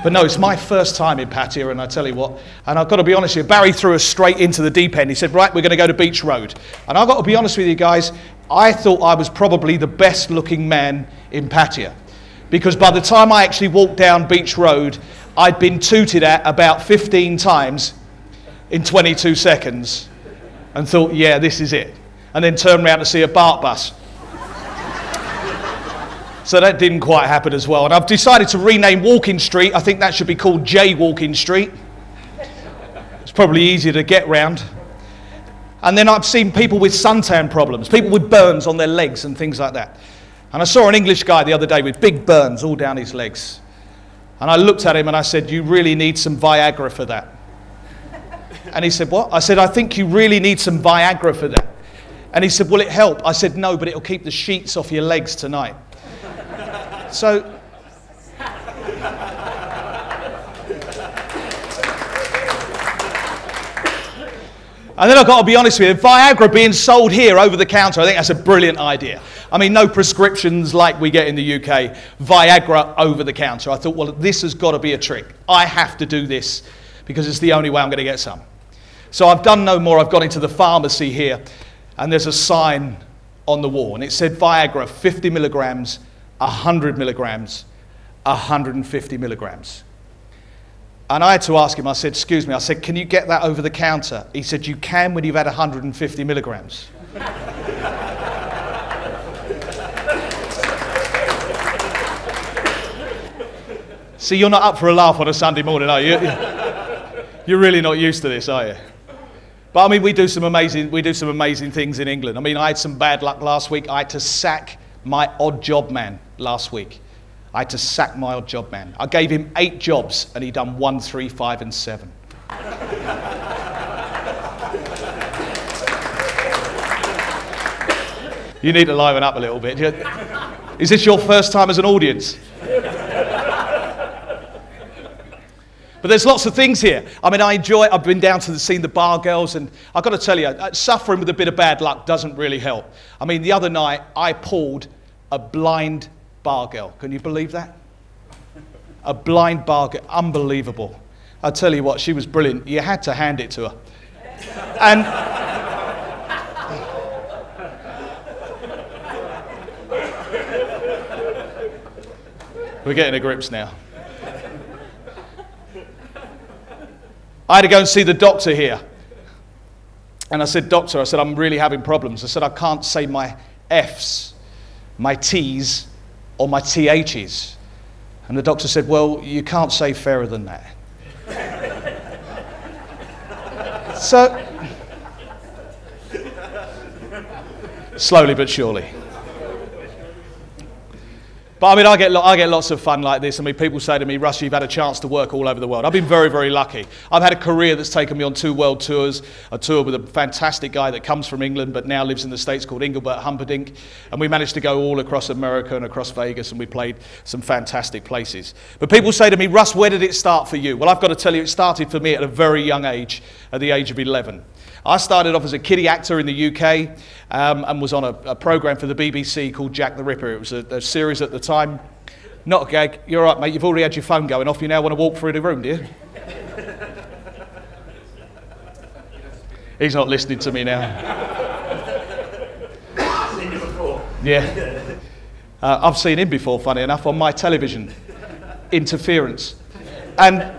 But no, it's my first time in Pattaya, and I tell you what, and I've got to be honest with you, Barry threw us straight into the deep end. He said, right, we're going to go to Beach Road. And I've got to be honest with you guys, I thought I was probably the best looking man in Pattaya. Because by the time I actually walked down Beach Road, I'd been tooted at about 15 times in 22 seconds and thought, yeah, this is it. And then turned around to see a BART bus. So that didn't quite happen as well. And I've decided to rename Walking Street. I think that should be called J Walking Street. It's probably easier to get round. And then I've seen people with suntan problems, people with burns on their legs and things like that. And I saw an English guy the other day with big burns all down his legs. And I looked at him and I said, you really need some Viagra for that. And he said, what? I said, I think you really need some Viagra for that. And he said, will it help? I said, no, but it'll keep the sheets off your legs tonight. So, and then I've got to be honest with you, Viagra being sold here over the counter, I think that's a brilliant idea. I mean, no prescriptions like we get in the UK, Viagra over the counter. I thought, well, this has got to be a trick. I have to do this because it's the only way I'm going to get some. So I've done no more. I've gone into the pharmacy here and there's a sign on the wall and it said Viagra 50 milligrams, 100 milligrams, 150 milligrams. And I had to ask him, I said, excuse me, I said, can you get that over the counter? He said, you can when you've had 150 milligrams. See, you're not up for a laugh on a Sunday morning, are you? You're really not used to this, are you? But I mean, we do some amazing things in England. I mean, I had some bad luck last week. I had to sack my odd job man last week. I had to sack my odd job man. I gave him 8 jobs and he done 1, 3, 5 and 7. You need to liven up a little bit. Is this your first time as an audience? But there's lots of things here. I mean, I enjoy it. I've been down to seen the bar girls, and I've got to tell you, suffering with a bit of bad luck doesn't really help. I mean, the other night, I pulled a blind bar girl. Can you believe that? A blind bar girl. Unbelievable. I'll tell you what, she was brilliant. You had to hand it to her. And we're getting to grips now. I had to go and see the doctor here. And I said, doctor, I said, I'm really having problems. I said, I can't say my F's, my T's, or my TH's. And the doctor said, well, you can't say fairer than that. So, slowly but surely. But I mean, I get lots of fun like this. I mean, people say to me, Russ, you've had a chance to work all over the world. I've been very, very lucky. I've had a career that's taken me on 2 world tours, a tour with a fantastic guy that comes from England but now lives in the States called Engelbert Humperdinck. And we managed to go all across America and across Vegas, and we played some fantastic places. But people say to me, Russ, where did it start for you? Well, I've got to tell you, it started for me at a very young age, at the age of 11. I started off as a kiddie actor in the UK and was on a program for the BBC called Jack the Ripper. It was a series at the time. Not a gag. You're all right, mate. You've already had your phone going off. You now want to walk through the room, do you? He's not listening to me now. Seen you before. Yeah. I've seen him before, funny enough, on my television. Interference. And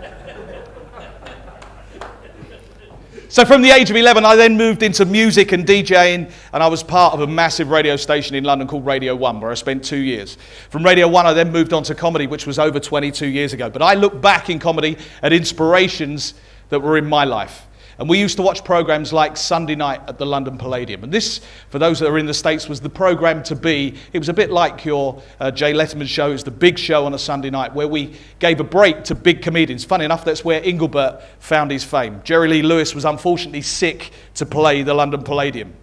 so from the age of 11, I then moved into music and DJing, and I was part of a massive radio station in London called Radio 1, where I spent 2 years. From Radio 1, I then moved on to comedy, which was over 22 years ago. But I look back in comedy at inspirations that were in my life. And we used to watch programs like Sunday Night at the London Palladium. And this, for those that are in the States, was the program to be. It was a bit like your Jay Letterman show. It was the big show on a Sunday night where we gave a break to big comedians. Funny enough, that's where Engelbert found his fame. Jerry Lee Lewis was unfortunately sick to play the London Palladium.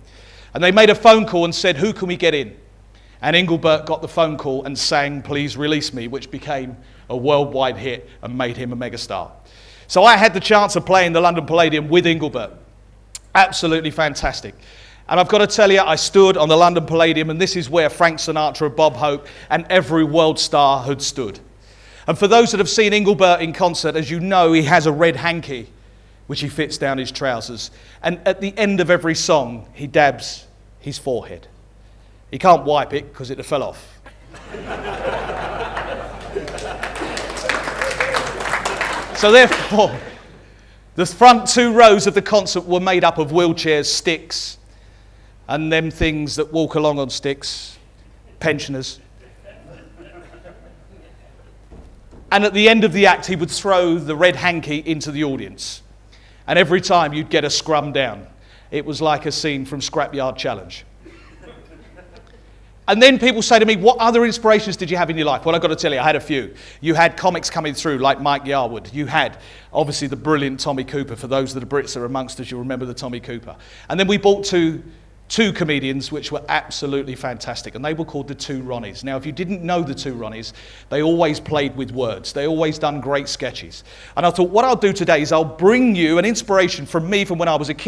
And they made a phone call and said, who can we get in? And Engelbert got the phone call and sang Please Release Me, which became a worldwide hit and made him a megastar. So I had the chance of playing the London Palladium with Engelbert. Absolutely fantastic. And I've got to tell you, I stood on the London Palladium, and this is where Frank Sinatra, Bob Hope, and every world star had stood. And for those that have seen Engelbert in concert, as you know, he has a red hanky, which he fits down his trousers. And at the end of every song, he dabs his forehead. He can't wipe it because it fell off. So therefore, the front 2 rows of the concert were made up of wheelchairs, sticks, and them things that walk along on sticks, pensioners. And at the end of the act, he would throw the red hanky into the audience. And every time you'd get a scrum down. It was like a scene from Scrapyard Challenge. And then people say to me, what other inspirations did you have in your life? Well, I've got to tell you, I had a few. You had comics coming through like Mike Yarwood. You had, obviously, the brilliant Tommy Cooper. For those that are Brits are amongst us, you'll remember the Tommy Cooper. And then we brought two comedians which were absolutely fantastic, and they were called the Two Ronnies. Now, if you didn't know the Two Ronnies, they always played with words. They always done great sketches. And I thought, what I'll do today is I'll bring you an inspiration from me from when I was a kid.